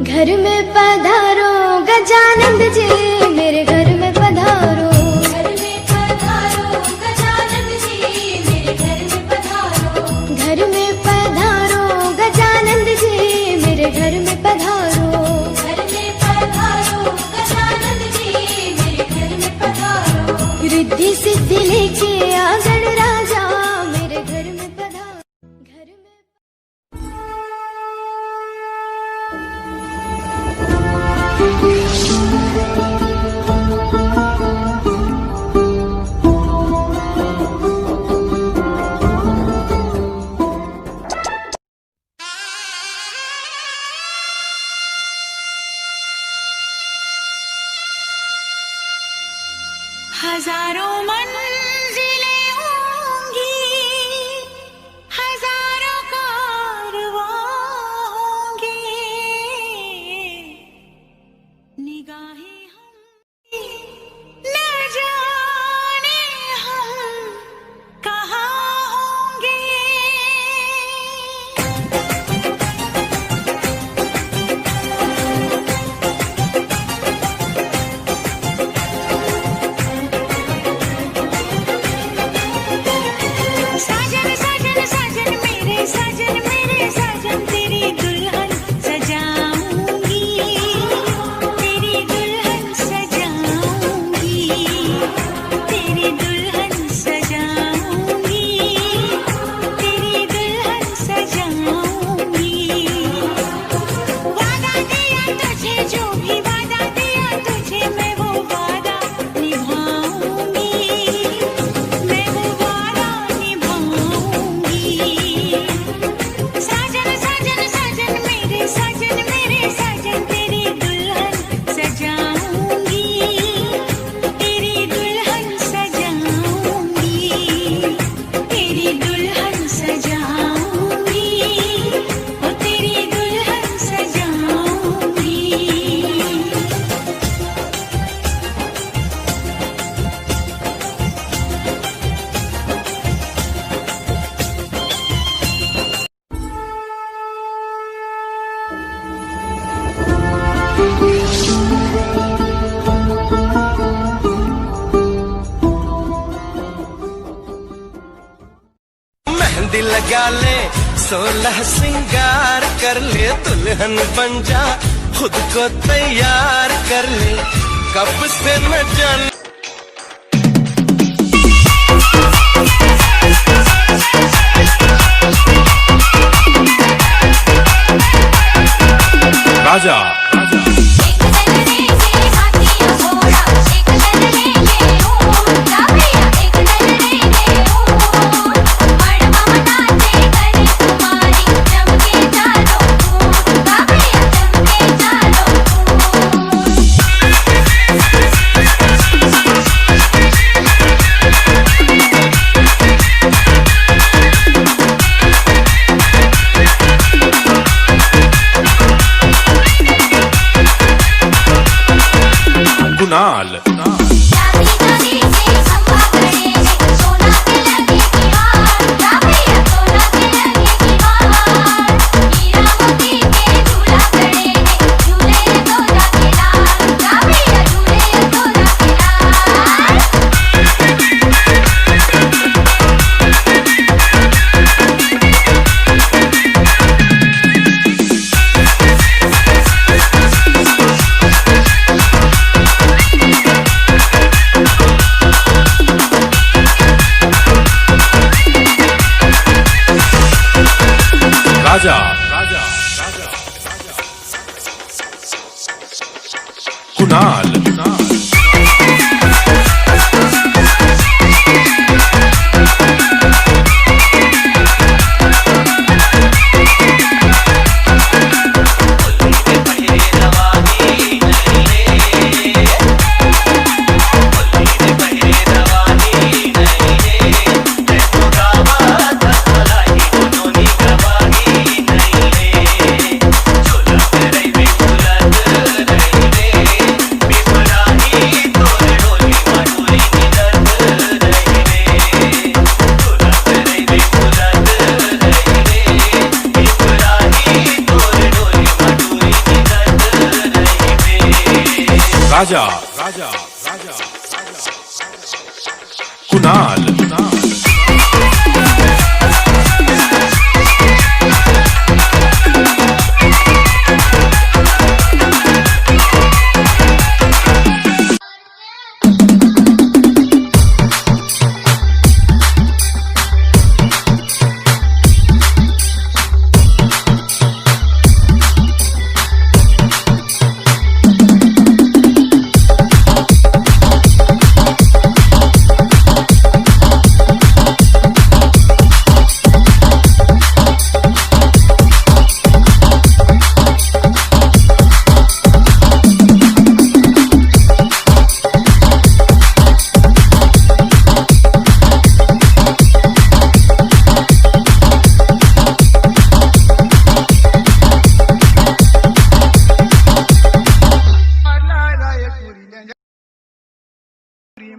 घर में पधारो गजानंद जी, मेरे घर में पधारो। घर में पधारो गजानंद जी, मेरे घर में पधारो। घर में पधारो गजानंद जी, मेरे घर में पधारो। घर में पधारो गजानंद जी, मेरे घर में पधारो। रिद्धि सिद्धि लेके आ गणराजा, मेरे घर में पधारो। घर में हजारों मंजिलें होंगी, हजारों कारवां होंगे, निगाहें होंगी, न जाने हम कहाँ होंगे। साजन साजन साजन मेरे साजन, मेरे साजन, तेरी दुल्हन सजाऊंगी, तेरी दुल्हन सजाऊंगी, तेरी दुल्हन सजाऊंगी, तेरी दुल्हन सजाऊंगी। वादा दिया तुझे, जो भी वादा दिया तुझे, मैं वो वादा निभाऊंगी, मैं वो वादा निभाऊंगी। साजन साजन साजन मेरे साजन, मेरे साजन, तेरी दुल्हन सजाऊंगी, तेरी दुल्हन सजाऊंगी, तेरी दुल्हन सजाऊंगी, ओ तेरी दुल्हन सजाऊंगी। मेहंदी लगा ले, 16 श्रृंगार कर ले, दुल्हन बन जा, खुद को तैयार कर ले, कब से न जान। राजा कुणाल राजा कुणाल बिपरा राजा राजा राजा कुणाल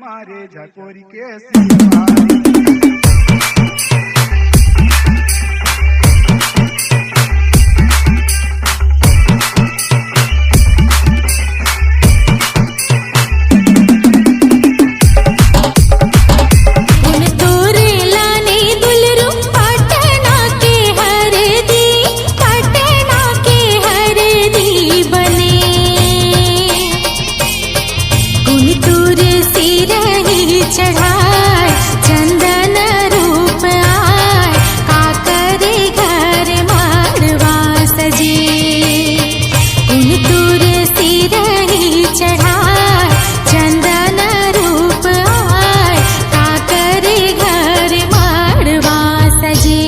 मारे झकोरी के सिवारी चढ़ाए चंदन रूप आए काकरे घर मारवा सजे उन तुलसी रही चढ़ाए चंदन रूप आए काकरे घर मारवा सजे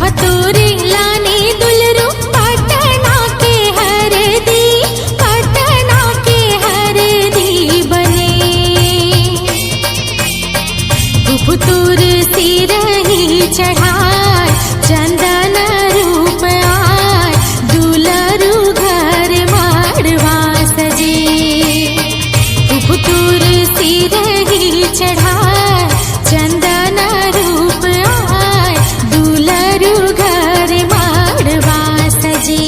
फतूरी लानी दुलरू पटना के हर दी बने फतूर सी रही चढ़ाए चंदन रूप आए दुलरू घर मारवा सजे फतूर सी रही चढ़ाए चंदन रूप आए दुलरू घर मारवा सजे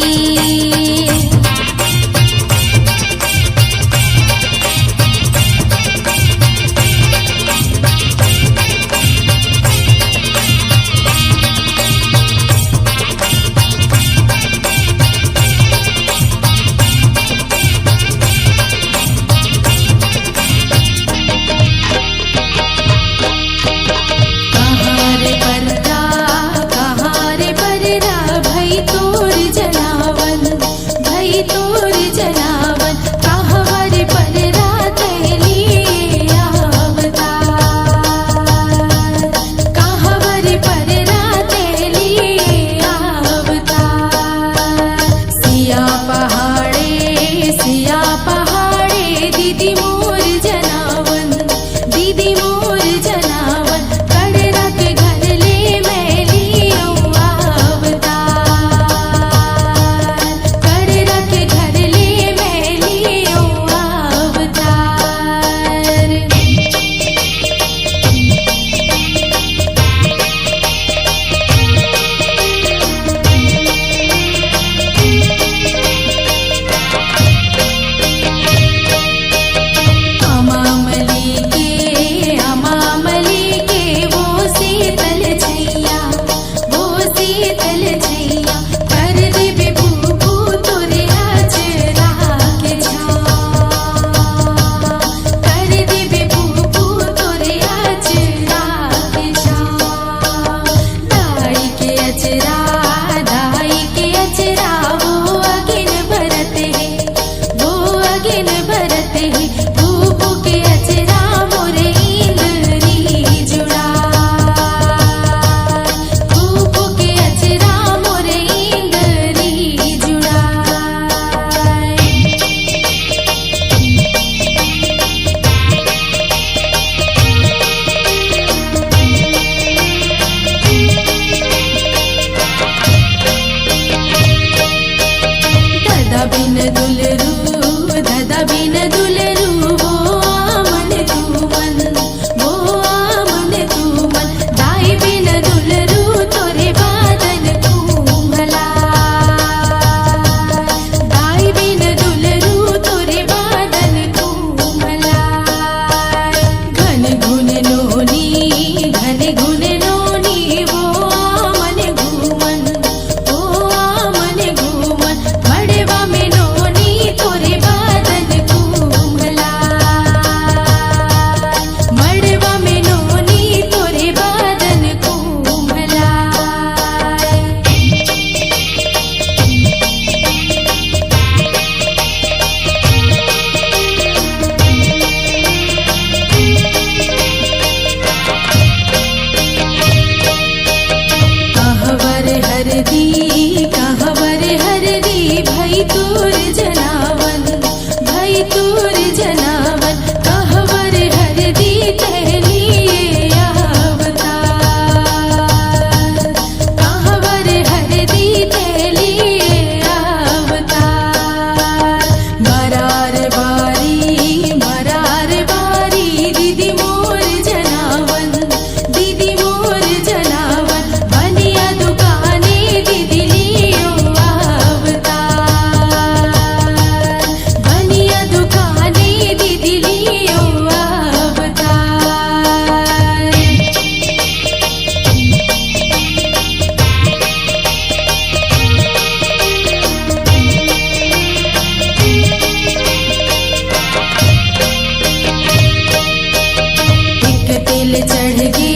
तिल चढ़ गे,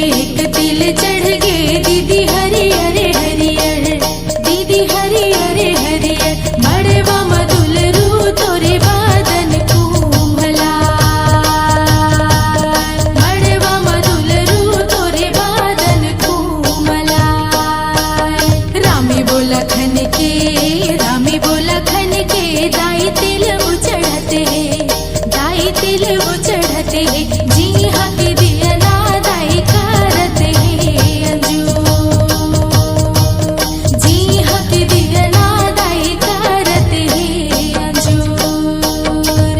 एक तिल चढ़ गे, दीदी हरियर हरियर, दीदी हरियर हरियर, मड़वा मधुल रू तोरे बादन कुम्हला, मड़वा मधुल रू तोरे बादन कुम्हला। रामी बोला खन के, रामी बोला खन के, दाई तिल वो चढ़ते हैं, दाई तिल वो चढ़ते हैं, जी हाँ के दिया ना दाई करते हैं अंजूर, जी हाँ के दिया ना दाई करते हैं अंजूर।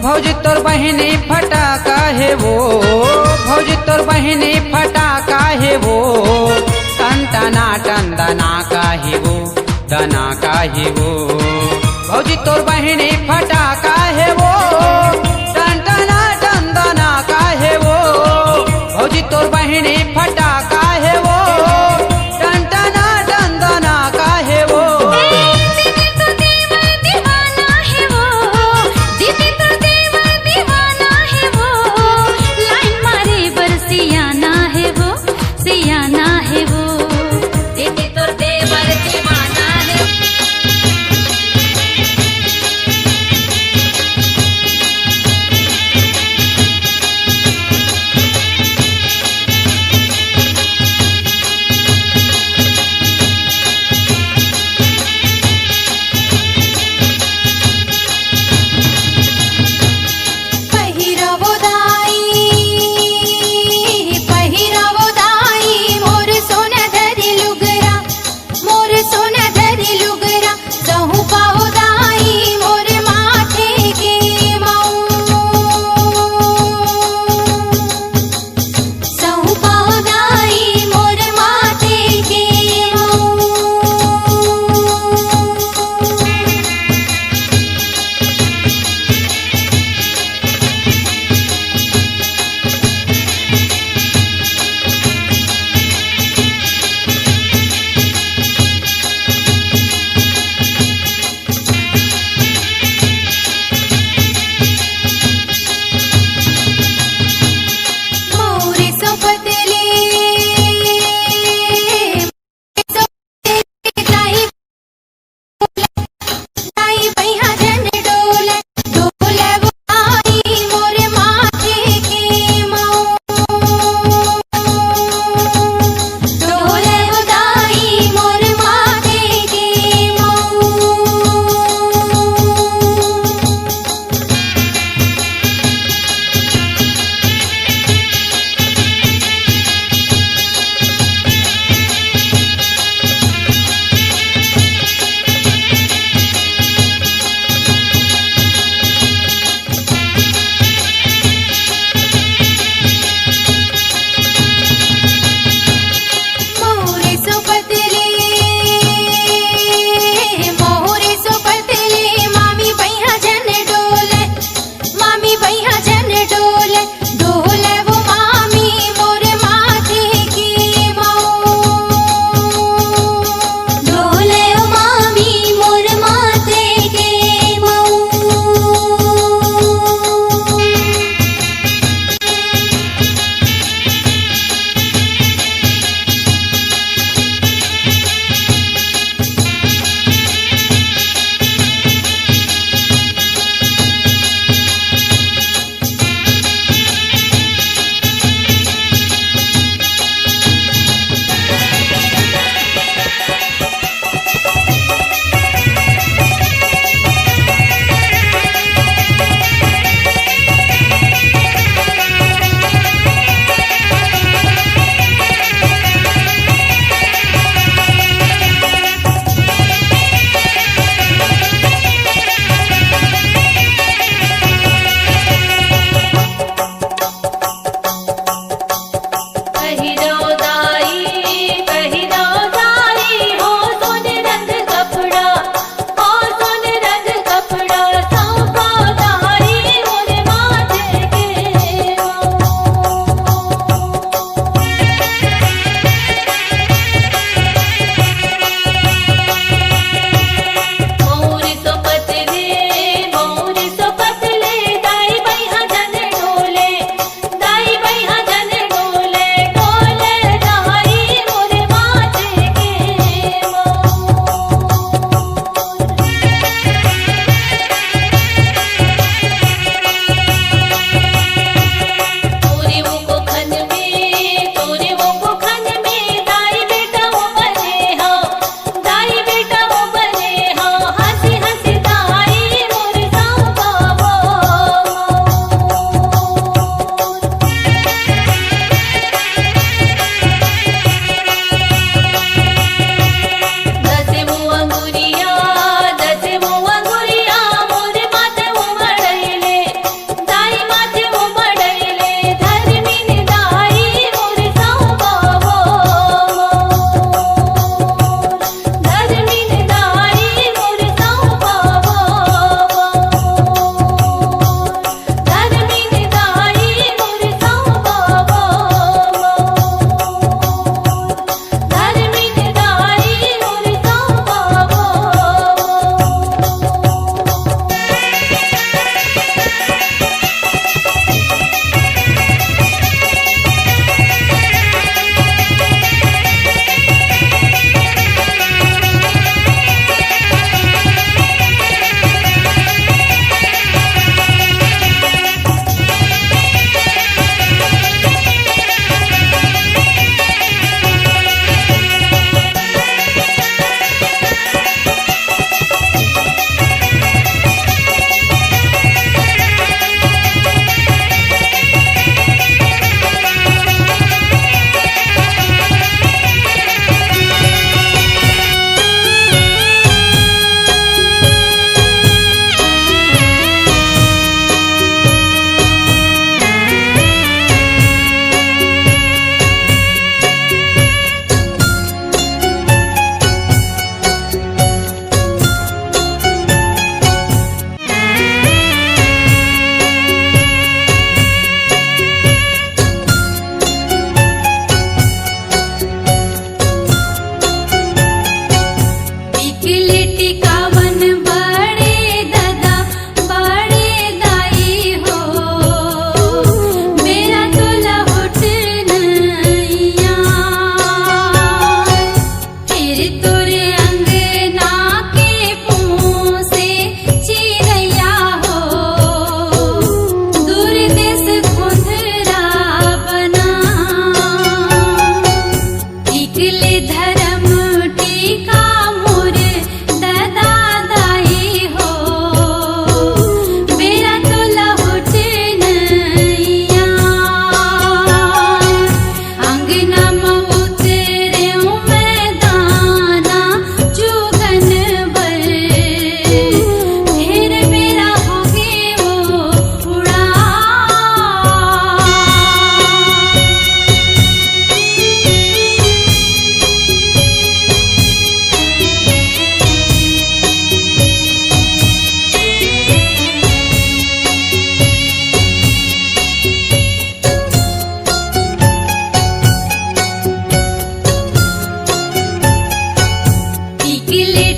भौजी तोर बहिनी फटाका है वो, भौजी तोर बहिनी फटाका है वो, टन टना का है वो, दना का है वो। भौजी तोर बहिनी फटाका है वो, टन दना का है वो। भौजी तोर बहिनी फटाका है वो, टन दना का है वो। दीदी तो देवर दीवाना है वो, दीदी तो देवर दीवाना है वो, लाइन मारे बर सियाना है वो, सियाना है वो, दीदी तो देवर दीवाना है।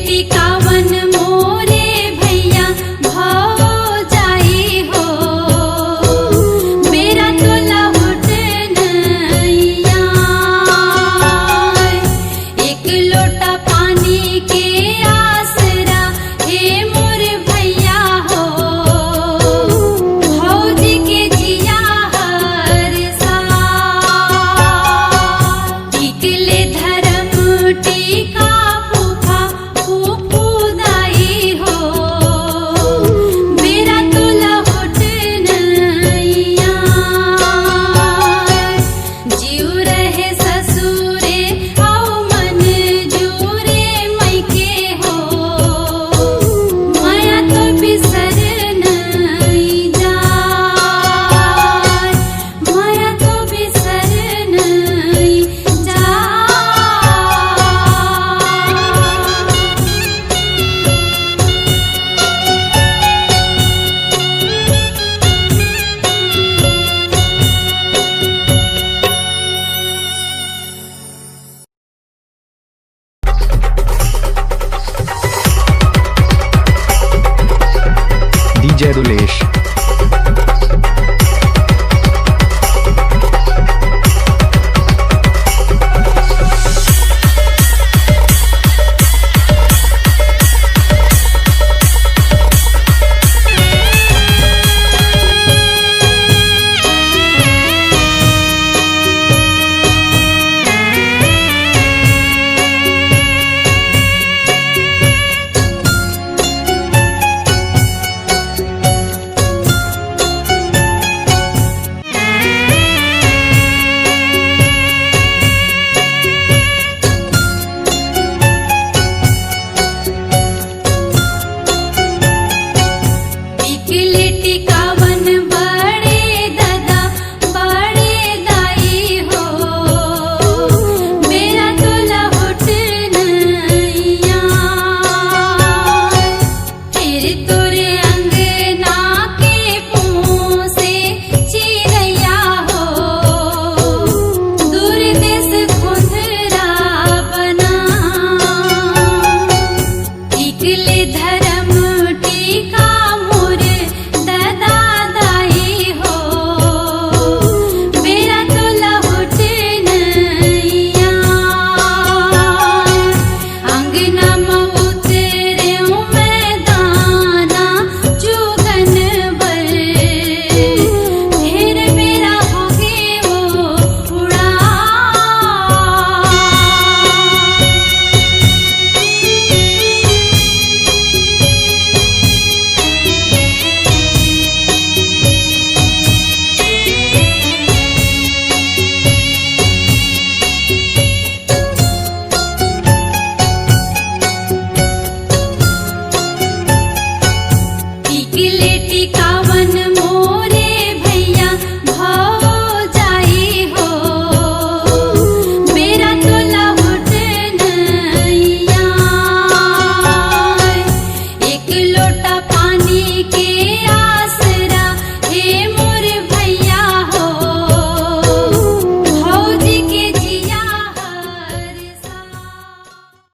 टिकावन मोरे भैया भाव जाई हो मेरा तो लहुट नैया एक लोटा पानी के आसरा हे मोर भैया हो भौजी के जिया हर सा टिकले धर्म टीका फूफा फूफूदाई हो मेरा तो लहुट नैया जीव रहे ससुरे आओ मन जूरे मैके हो माया तो बिसर नहीं जाए माया तो बिसर नहीं जाए DJ Rule